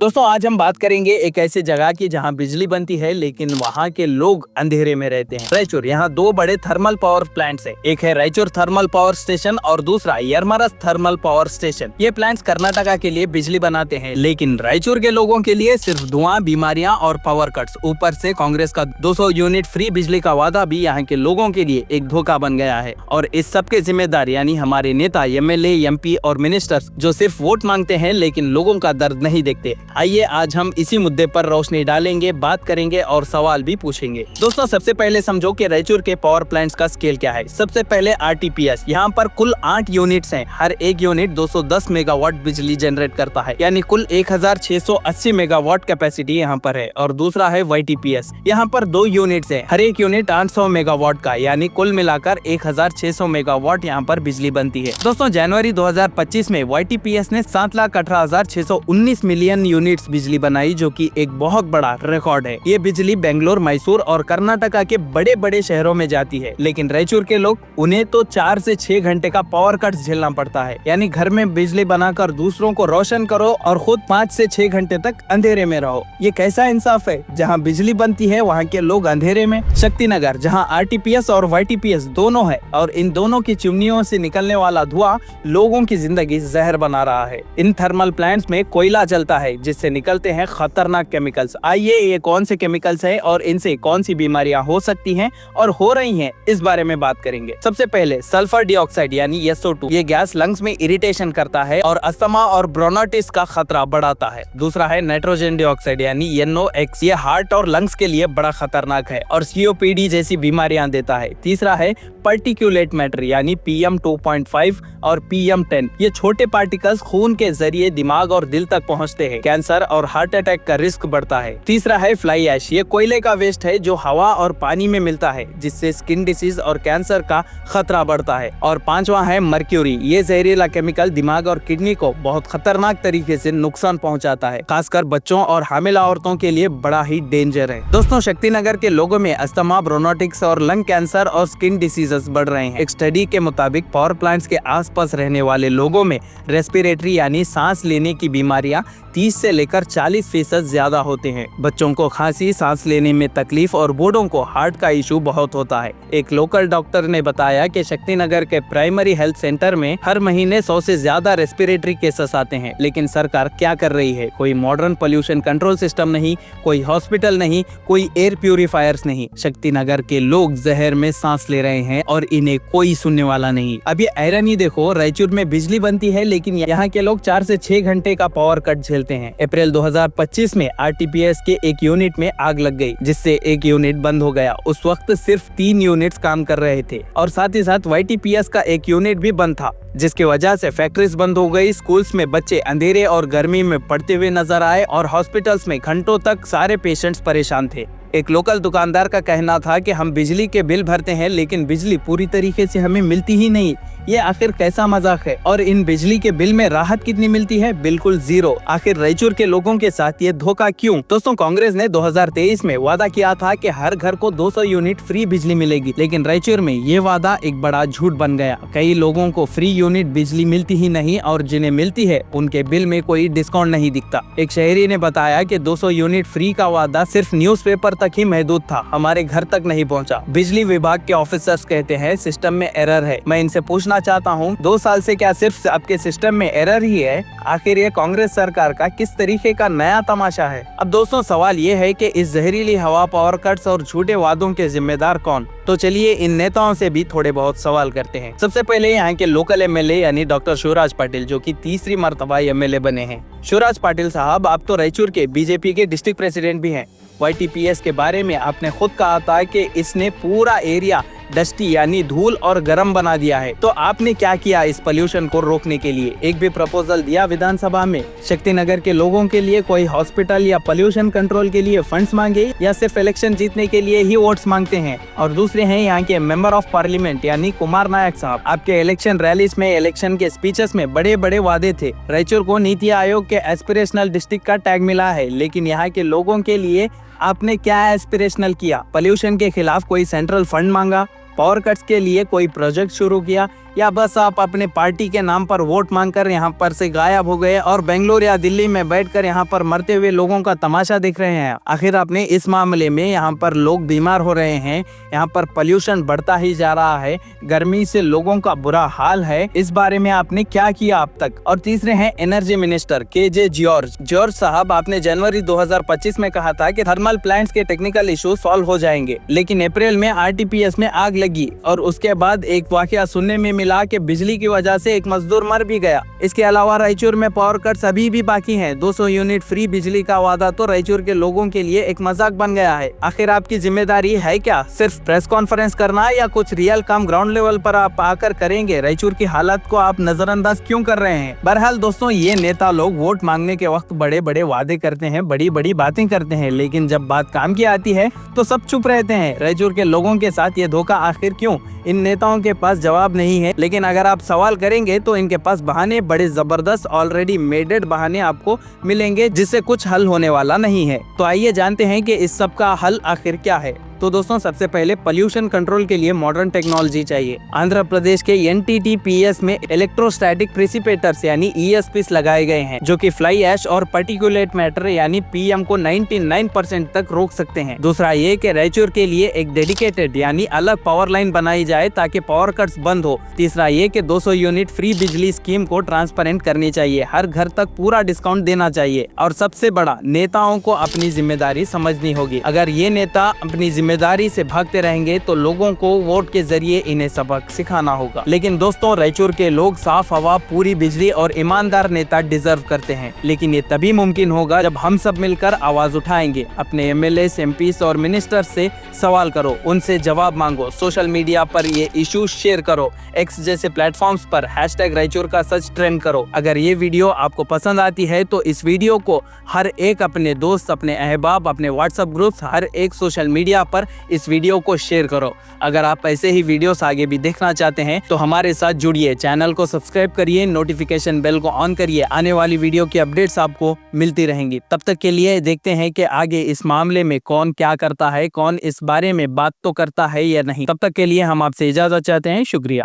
दोस्तों आज हम बात करेंगे एक ऐसे जगह की जहां बिजली बनती है लेकिन वहां के लोग अंधेरे में रहते हैं। रायचूर, यहाँ दो बड़े थर्मल पावर प्लांट्स हैं। एक है रायचूर थर्मल पावर स्टेशन और दूसरा यरमरस थर्मल पावर स्टेशन। ये प्लांट्स कर्नाटका के लिए बिजली बनाते हैं लेकिन रायचूर के लोगों के लिए सिर्फ धुआं, बीमारियां और पावर कट्स। ऊपर से कांग्रेस का 200 यूनिट फ्री बिजली का वादा भी यहाँ के लोगों के लिए एक धोखा बन गया है। और इस सब के जिम्मेदार यानी हमारे नेता, एमएलए, एमपी और मिनिस्टर्स जो सिर्फ वोट मांगते हैं लेकिन लोगों का दर्द नहीं देखते। आइए आज हम इसी मुद्दे पर रोशनी डालेंगे, बात करेंगे और सवाल भी पूछेंगे। दोस्तों सबसे पहले समझो कि रायचूर के पावर प्लांट्स का स्केल क्या है। सबसे पहले आरटीपीएस, यहाँ पर कुल 8 यूनिट्स हैं। हर एक यूनिट 210 मेगावाट बिजली जनरेट करता है, यानी कुल 1680 मेगावाट कैपेसिटी यहाँ पर है। और दूसरा है वाईटीपीएस, यहाँ पर 2 यूनिट्स है। हर एक यूनिट 800 मेगावाट का, यानी कुल मिलाकर 1600 मेगावाट यहाँ पर बिजली बनती है। दोस्तों जनवरी 2025 में वाईटीपीएस ने 7,18,619 मिलियन यूनिट्स बिजली बनाई, जो कि एक बहुत बड़ा रिकॉर्ड है। ये बिजली बेंगलोर, मैसूर और कर्नाटका के बड़े बड़े शहरों में जाती है, लेकिन रायचूर के लोग उन्हें तो 4 से 6 घंटे का पावर कट झेलना पड़ता है। यानी घर में बिजली बनाकर दूसरों को रोशन करो और खुद 5 से 6 घंटे तक अंधेरे में रहो। ये कैसा इंसाफ है? जहाँ बिजली बनती है वहाँ के लोग अंधेरे में। शक्तिनगर, जहाँ आरटीपीएस और वाईटीपीएस दोनों है और इन दोनों की चिमनियों से निकलने वाला धुआं लोगों की जिंदगी जहर बना रहा है। इन थर्मल प्लांट्स में कोयला जलता है जिससे निकलते हैं खतरनाक केमिकल्स। आइए ये कौन से केमिकल्स हैं और इनसे कौन सी बीमारियां हो सकती हैं और हो रही हैं, इस बारे में बात करेंगे। सबसे पहले सल्फर डाइऑक्साइड यानी SO2, ये गैस लंग्स में इरिटेशन करता है और अस्थमा और ब्रोनाइटिस का खतरा बढ़ाता है। दूसरा है नाइट्रोजन डाइऑक्साइड यानी NOx, ये हार्ट और लंग्स के लिए बड़ा खतरनाक है और COPD जैसी बीमारियां देता है। तीसरा है पार्टिकुलेट मैटर यानी PM2.5 और PM10, ये छोटे पार्टिकल्स खून के जरिए दिमाग और दिल तक पहुंचते हैं। कैंसर और हार्ट अटैक का रिस्क बढ़ता है। तीसरा है फ्लाई ऐश, ये कोयले का वेस्ट है जो हवा और पानी में मिलता है, जिससे स्किन डिसीज और कैंसर का खतरा बढ़ता है। और पांचवा है मर्क्यूरी, ये जहरीला केमिकल दिमाग और किडनी को बहुत खतरनाक तरीके से नुकसान पहुंचाता है, खासकर बच्चों और हामिला औरतों के लिए बड़ा ही डेंजर है। दोस्तों शक्तिनगर के लोगों में अस्थमा, ब्रोनाइटिस और लंग कैंसर और स्किन डिसीजेस बढ़ रहे हैं। एक स्टडी के मुताबिक पावर प्लांट्स के आसपास रहने वाले लोगों में रेस्पिरेटरी यानी सांस लेने की बीमारियां 30 से लेकर 40% ज्यादा होते हैं। बच्चों को खांसी, सांस लेने में तकलीफ और बूढ़ों को हार्ट का इशू बहुत होता है। एक लोकल डॉक्टर ने बताया कि शक्तिनगर के प्राइमरी हेल्थ सेंटर में हर महीने 100 से ज्यादा रेस्पिरेटरी केसेस आते हैं, लेकिन सरकार क्या कर रही है? कोई मॉडर्न पोल्यूशन कंट्रोल सिस्टम नहीं, कोई हॉस्पिटल नहीं, कोई एयर प्यूरिफायर्स नहीं। शक्तिनगर के लोग जहर में सांस ले रहे हैं और इन्हें कोई सुनने वाला नहीं। अब ये आयरनी देखो, रायचूर में बिजली बनती है लेकिन यहाँ के लोग 4 से 6 घंटे का पावर कट झेलते हैं। अप्रैल 2025 में आरटीपीएस के एक यूनिट में आग लग गई, जिससे एक यूनिट बंद हो गया। उस वक्त सिर्फ 3 यूनिट्स काम कर रहे थे और साथ ही साथ वाईटीपीएस का एक यूनिट भी बंद था, जिसकी वजह से फैक्ट्रीज बंद हो गई। स्कूल्स में बच्चे अंधेरे और गर्मी में पढ़ते हुए नजर आए और हॉस्पिटल्स में घंटों तक सारे पेशेंट्स परेशान थे। एक लोकल दुकानदार का कहना था कि हम बिजली के बिल भरते हैं लेकिन बिजली पूरी तरीके से हमें मिलती ही नहीं। ये आखिर कैसा मजाक है? और इन बिजली के बिल में राहत कितनी मिलती है? बिल्कुल 0। आखिर रायचूर के लोगों के साथ ये धोखा क्यों? दोस्तों कांग्रेस ने 2023 में वादा किया था कि हर घर को 200 यूनिट फ्री बिजली मिलेगी, लेकिन रायचूर में ये वादा एक बड़ा झूठ बन गया। कई लोगों को फ्री यूनिट बिजली मिलती ही नहीं और जिन्हें मिलती है उनके बिल में कोई डिस्काउंट नहीं दिखता। एक शहरी ने बताया कि 200 यूनिट फ्री का वादा सिर्फ न्यूज़पेपर तक ही महदूद था, हमारे घर तक नहीं पहुंचा। बिजली विभाग के ऑफिसर्स कहते हैं सिस्टम में एरर है। मैं इनसे पूछना चाहता हूं, 2 साल से क्या सिर्फ आपके सिस्टम में एरर ही है? आखिर ये कांग्रेस सरकार का किस तरीके का नया तमाशा है? अब दोस्तों सवाल ये है कि इस जहरीली हवा, पावर कट्स और झूठे वादों के जिम्मेदार कौन? तो चलिए इन नेताओं से भी थोड़े बहुत सवाल करते हैं। सबसे पहले यहाँ के लोकल एमएलए यानी डॉक्टर शिवराज पाटिल, जो कि तीसरी मर्तबा एमएलए बने हैं। शिवराज पाटिल साहब, आप तो रायचूर के बीजेपी के डिस्ट्रिक्ट प्रेसिडेंट भी हैं। वाईटीपीएस के बारे में आपने खुद कहा था कि इसने पूरा एरिया डस्टी यानी धूल और गर्म बना दिया है, तो आपने क्या किया इस पोल्यूशन को रोकने के लिए? एक भी प्रपोजल दिया विधानसभा में? शक्तिनगर के लोगों के लिए कोई हॉस्पिटल या पोल्यूशन कंट्रोल के लिए फंड्स मांगे या सिर्फ इलेक्शन जीतने के लिए ही वोट्स मांगते हैं? और दूसरे हैं यहाँ के मेंबर ऑफ पार्लियामेंट यानी कुमार नायक साहब। आपके इलेक्शन रैलीज में, इलेक्शन के स्पीचेस में बड़े बड़े वादे थे। रायचूर को नीति आयोग के एस्पिरेशनल डिस्ट्रिक्ट का टैग मिला है, लेकिन यहाँ के लोगों के लिए आपने क्या एस्पिरेशनल किया? पोल्यूशन के खिलाफ कोई सेंट्रल फंड मांगा? पावर कट्स के लिए कोई प्रोजेक्ट शुरू किया या बस आप अपने पार्टी के नाम पर वोट मांगकर यहाँ पर से गायब हो गए और बेंगलोर या दिल्ली में बैठकर यहाँ पर मरते हुए लोगों का तमाशा देख रहे हैं? आखिर आपने इस मामले में यहाँ पर लोग बीमार हो रहे हैं, यहाँ पर पोल्यूशन बढ़ता ही जा रहा है, गर्मी से लोगों का बुरा हाल है, इस बारे में आपने क्या किया अब तक? और तीसरे हैं एनर्जी मिनिस्टर केजे जॉर्ज साहब, आपने जनवरी 2025 में कहा था कि थर्मल प्लांट्स के टेक्निकल इशू सॉल्व हो जाएंगे, लेकिन अप्रैल में आरटीपीएस में आग लगी और उसके बाद एक वाकया सुनने में मिला कि बिजली की वजह से एक मजदूर मर भी गया। इसके अलावा रायचूर में पावर कट्स अभी भी बाकी हैं। 200 यूनिट फ्री बिजली का वादा तो रायचूर के लोगों के लिए एक मजाक बन गया है। आखिर आपकी जिम्मेदारी है क्या? सिर्फ प्रेस कॉन्फ्रेंस करना या कुछ रियल काम ग्राउंड लेवल पर आप आकर करेंगे? रायचूर की हालत को आप नजरअंदाज क्यों कर रहे हैं? बहरहाल दोस्तों, ये नेता लोग वोट मांगने के वक्त बड़े बड़े वादे करते हैं, बड़ी बड़ी बातें करते हैं, लेकिन जब बात काम की आती है तो सब चुप रहते हैं। रायचूर के लोगों के साथ ये धोखा आखिर क्यों? इन नेताओं के पास जवाब नहीं है, लेकिन अगर आप सवाल करेंगे तो इनके पास बहाने, बड़े जबरदस्त ऑलरेडी मेडेड बहाने आपको मिलेंगे जिससे कुछ हल होने वाला नहीं है। तो आइए जानते हैं कि इस सब का हल आखिर क्या है। तो दोस्तों, सबसे पहले पोल्यूशन कंट्रोल के लिए मॉडर्न टेक्नोलॉजी चाहिए। आंध्र प्रदेश के एनटीटीपीएस में इलेक्ट्रोस्टैटिक प्रेसिपिटेटर्स यानी ईएसपीस लगाए गए हैं, जो कि फ्लाई ऐश और पार्टिकुलेट मैटर यानी पीएम को 99% तक रोक सकते हैं। दूसरा ये कि रायचूर के लिए एक डेडिकेटेड यानी अलग पावर लाइन बनाई जाए ताकि पावर कट्स बंद हो। तीसरा ये कि 200 यूनिट फ्री बिजली स्कीम को ट्रांसपेरेंट करनी चाहिए, हर घर तक पूरा डिस्काउंट देना चाहिए। और सबसे बड़ा, नेताओं को अपनी जिम्मेदारी समझनी होगी। अगर ये नेता अपनी जिम्मेदारी से भागते रहेंगे तो लोगों को वोट के जरिए इन्हें सबक सिखाना होगा। लेकिन दोस्तों, रायचूर के लोग साफ हवा, पूरी बिजली और ईमानदार नेता डिजर्व करते हैं, लेकिन ये तभी मुमकिन होगा जब हम सब मिलकर आवाज उठाएंगे। अपने एमएलए, एमपीस और मिनिस्टर से सवाल करो, उनसे जवाब मांगो, सोशल मीडिया पर ये इशू शेयर करो, एक्स जैसे प्लेटफॉर्म्स पर #रायचूर का सच ट्रेंड करो। अगर ये वीडियो आपको पसंद आती है तो इस वीडियो को हर एक अपने दोस्त, अपने अहबाब, अपने व्हाट्सएप ग्रुप्स, हर एक सोशल मीडिया पर इस वीडियो को शेयर करो। अगर आप ऐसे ही वीडियोस आगे भी देखना चाहते हैं तो हमारे साथ जुड़िए, चैनल को सब्सक्राइब करिए, नोटिफिकेशन बेल को ऑन करिए, आने वाली वीडियो की अपडेट्स आपको मिलती रहेंगी। तब तक के लिए देखते हैं कि आगे इस मामले में कौन क्या करता है, कौन इस बारे में बात तो करता है या नहीं। तब तक के लिए हम आपसे इजाजत चाहते हैं। शुक्रिया।